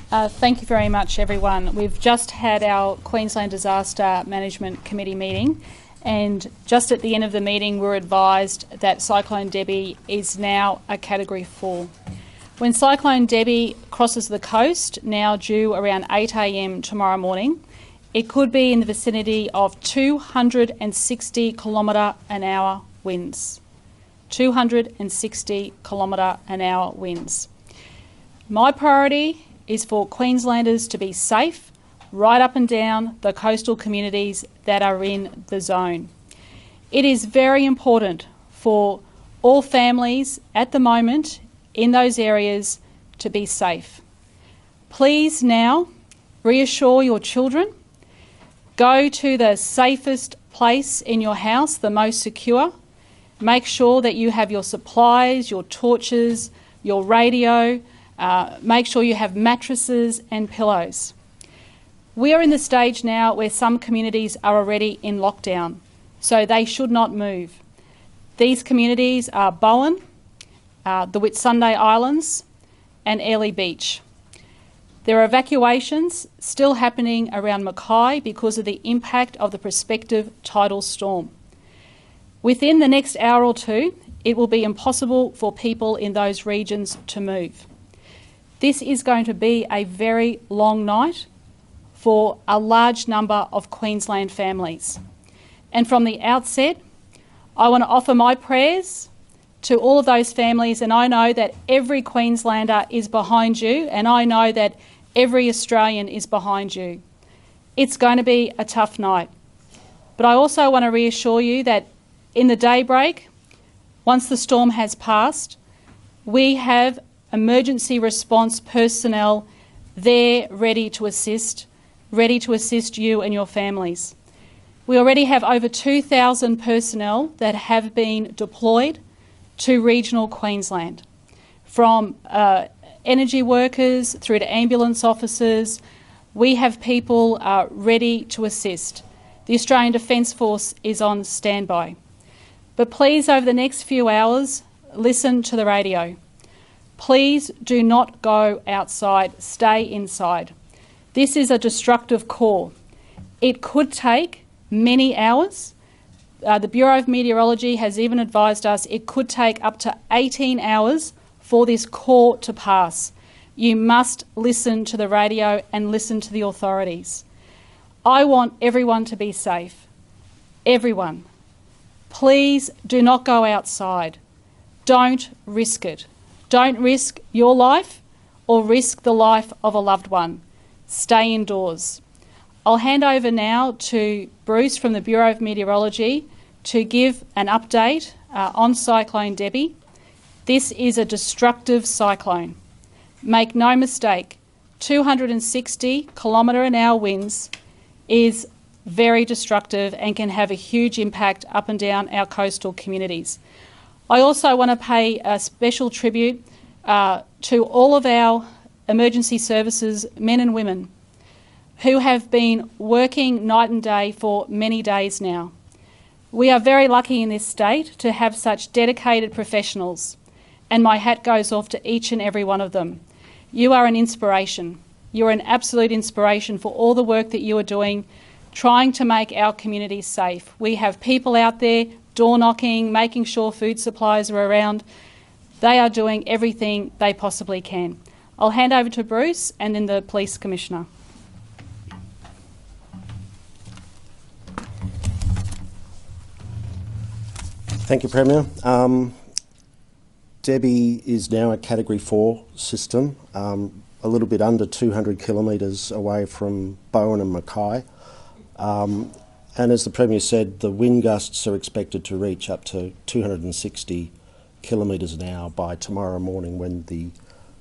Thank you very much, everyone. We've just had our Queensland Disaster Management Committee meeting, and just at the end of the meeting we were advised that Cyclone Debbie is now a Category 4. When Cyclone Debbie crosses the coast, now due around 8 a.m. tomorrow morning, it could be in the vicinity of 260 km/h winds. 260 km/h winds. My priority is for Queenslanders to be safe right up and down the coastal communities that are in the zone. It is very important for all families at the moment in those areas to be safe. Please now reassure your children. Go to the safest place in your house, the most secure. Make sure that you have your supplies, your torches, your radio. Make sure you have mattresses and pillows. We are in the stage now where some communities are already in lockdown, so they should not move. These communities are Bowen, the Whitsunday Islands and Airlie Beach. There are evacuations still happening around Mackay because of the impact of the prospective tidal storm. Within the next hour or two, it will be impossible for people in those regions to move. This is going to be a very long night for a large number of Queensland families. And from the outset, I want to offer my prayers to all of those families, and I know that every Queenslander is behind you, and I know that every Australian is behind you. It's going to be a tough night. But I also want to reassure you that in the daybreak, once the storm has passed, we have emergency response personnel there ready to assist you and your families. We already have over 2,000 personnel that have been deployed to regional Queensland, from energy workers through to ambulance officers. We have people ready to assist. The Australian Defence Force is on standby. But please, over the next few hours, listen to the radio. Please do not go outside, stay inside. This is a destructive core. It could take many hours. The Bureau of Meteorology has even advised us it could take up to 18 hours for this core to pass. You must listen to the radio and listen to the authorities. I want everyone to be safe. Everyone. Please do not go outside. Don't risk it. Don't risk your life or risk the life of a loved one. Stay indoors. I'll hand over now to Bruce from the Bureau of Meteorology to give an update on Cyclone Debbie. This is a destructive cyclone. Make no mistake, 260 km/h winds is very destructive and can have a huge impact up and down our coastal communities. I also want to pay a special tribute to all of our emergency services, men and women, who have been working night and day for many days now. We are very lucky in this state to have such dedicated professionals, and my hat goes off to each and every one of them. You are an inspiration. You're an absolute inspiration for all the work that you are doing, trying to make our communities safe. We have people out there door knocking, making sure food supplies are around. They are doing everything they possibly can. I'll hand over to Bruce and then the Police Commissioner. Thank you, Premier. Debbie is now a Category 4 system, a little bit under 200 kilometres away from Bowen and Mackay. And as the Premier said, the wind gusts are expected to reach up to 260 kilometres an hour by tomorrow morning when the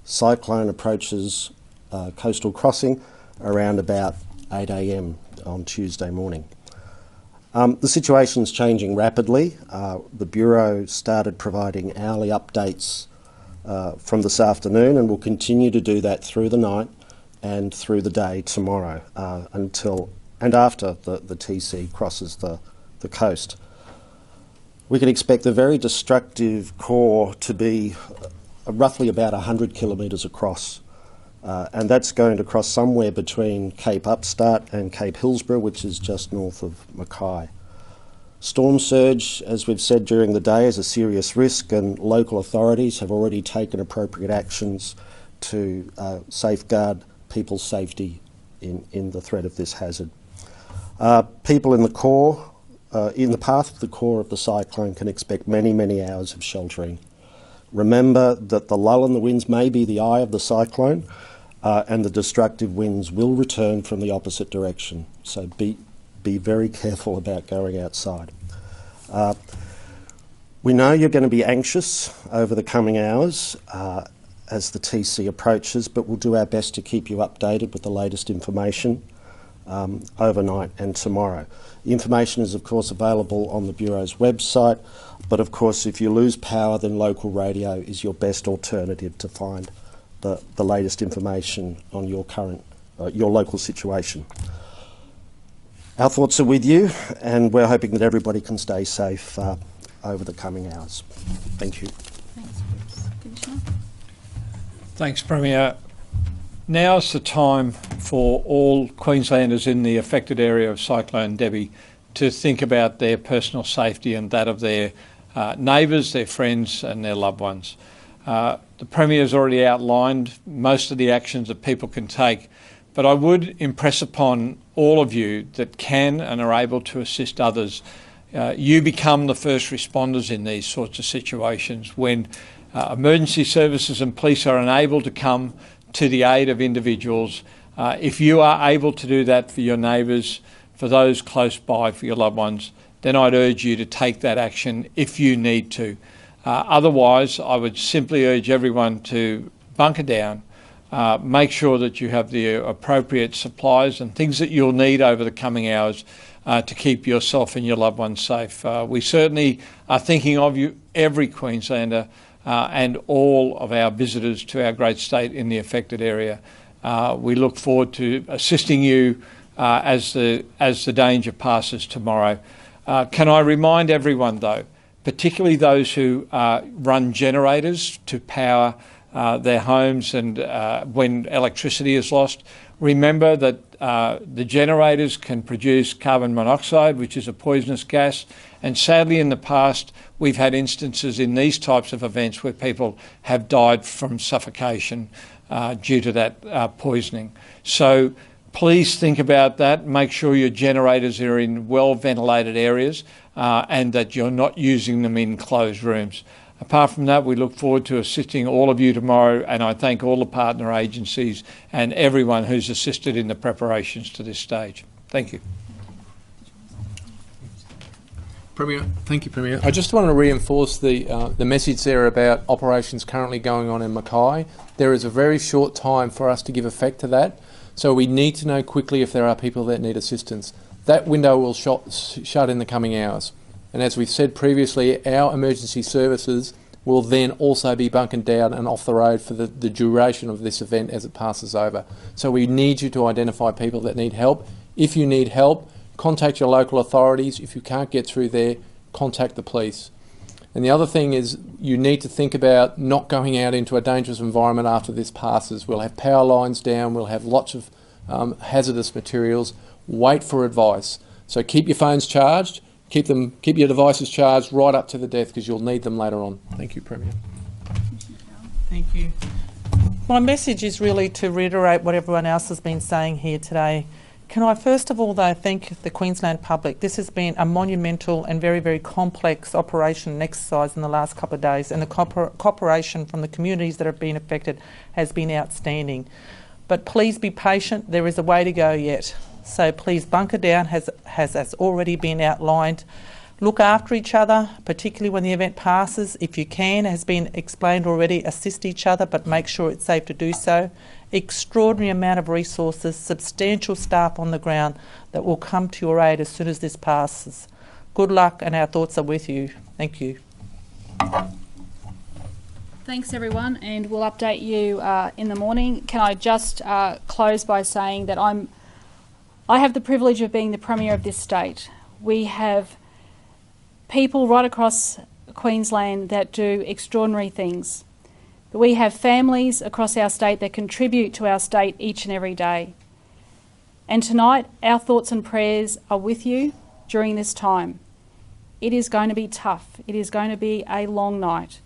cyclone approaches coastal crossing around about 8 a.m. on Tuesday morning. The situation's changing rapidly. The Bureau started providing hourly updates from this afternoon and will continue to do that through the night and through the day tomorrow until and after the TC crosses the coast. We can expect the very destructive core to be roughly about 100 kilometres across and that's going to cross somewhere between Cape Upstart and Cape Hillsborough, which is just north of Mackay. Storm surge, as we've said during the day, is a serious risk, and local authorities have already taken appropriate actions to safeguard people's safety in the threat of this hazard. People in the core, in the path of the core of the cyclone, can expect many, many hours of sheltering. Remember that the lull in the winds may be the eye of the cyclone, and the destructive winds will return from the opposite direction. So be very careful about going outside. We know you're going to be anxious over the coming hours as the TC approaches, but we'll do our best to keep you updated with the latest information overnight and tomorrow. The information is of course available on the Bureau's website, but of course if you lose power, then local radio is your best alternative to find the latest information on your current, your local situation. Our thoughts are with you, and we're hoping that everybody can stay safe over the coming hours. Thank you. Thanks, Commissioner. Thanks, Premier. Now's the time for all Queenslanders in the affected area of Cyclone Debbie to think about their personal safety and that of their neighbours, their friends and their loved ones. The Premier has already outlined most of the actions that people can take, but I would impress upon all of you that can and are able to assist others. You become the first responders in these sorts of situations when emergency services and police are unable to come to the aid of individuals. If you are able to do that for your neighbours, for those close by, for your loved ones, then I'd urge you to take that action if you need to. Otherwise, I would simply urge everyone to bunker down, make sure that you have the appropriate supplies and things that you'll need over the coming hours to keep yourself and your loved ones safe. We certainly are thinking of you, every Queenslander, and all of our visitors to our great state in the affected area. We look forward to assisting you as the danger passes tomorrow. Can I remind everyone though, particularly those who run generators to power their homes and when electricity is lost, remember that the generators can produce carbon monoxide, which is a poisonous gas, and sadly in the past we've had instances in these types of events where people have died from suffocation due to that poisoning. So please think about that. Make sure your generators are in well ventilated areas and that you're not using them in closed rooms. Apart from that, we look forward to assisting all of you tomorrow, and I thank all the partner agencies and everyone who's assisted in the preparations to this stage. Thank you. Premier, thank you, Premier. I just want to reinforce the message there about operations currently going on in Mackay. There is a very short time for us to give effect to that, so we need to know quickly if there are people that need assistance. That window will shut in the coming hours. And as we've said previously, our emergency services will then also be bunkered down and off the road for the duration of this event as it passes over. So we need you to identify people that need help. If you need help, contact your local authorities. If you can't get through there, contact the police. And the other thing is you need to think about not going out into a dangerous environment after this passes. We'll have power lines down, we'll have lots of hazardous materials. Wait for advice. So keep your phones charged. Keep your devices charged right up to the death because you'll need them later on. Thank you, Premier. Thank you. My message is really to reiterate what everyone else has been saying here today. Can I first of all, though, thank the Queensland public. This has been a monumental and very, very complex operation and exercise in the last couple of days, and the cooperation from the communities that have been affected has been outstanding. But please be patient. There is a way to go yet. So please bunker down has already been outlined. Look after each other, particularly when the event passes. If you can, has been explained already, assist each other, but make sure it's safe to do so. Extraordinary amount of resources, substantial staff on the ground that will come to your aid as soon as this passes. Good luck, and our thoughts are with you. Thank you. Thanks everyone, and we'll update you in the morning. Can I just close by saying that I have the privilege of being the Premier of this state. We have people right across Queensland that do extraordinary things. But we have families across our state that contribute to our state each and every day. And tonight, our thoughts and prayers are with you during this time. It is going to be tough. It is going to be a long night.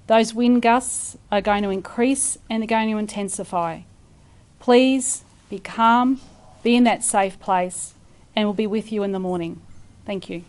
Those wind gusts are going to increase and they're going to intensify. Please be calm, be in that safe place, and we'll be with you in the morning. Thank you.